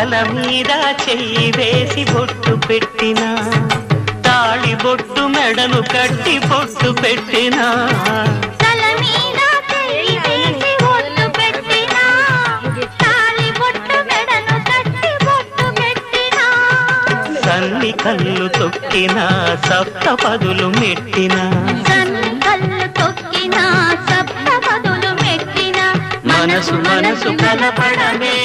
తల మీద చెయ్యి వేసి బొట్టు పెట్టినా తాళి బొట్టు మెడను కట్టి బొట్టు పెట్టినా తల మీద చెయ్యి వేసి బొట్టు పెట్టినా తాళి బొట్టు మెడను కట్టి బొట్టు పెట్టినా సన్ని కళ్ళు తొక్కినా సప్త పదులు మెట్టినా సన్ని కళ్ళు తొక్కినా సప్త పదులు మెట్టినా మనసు మనసు కలపడమే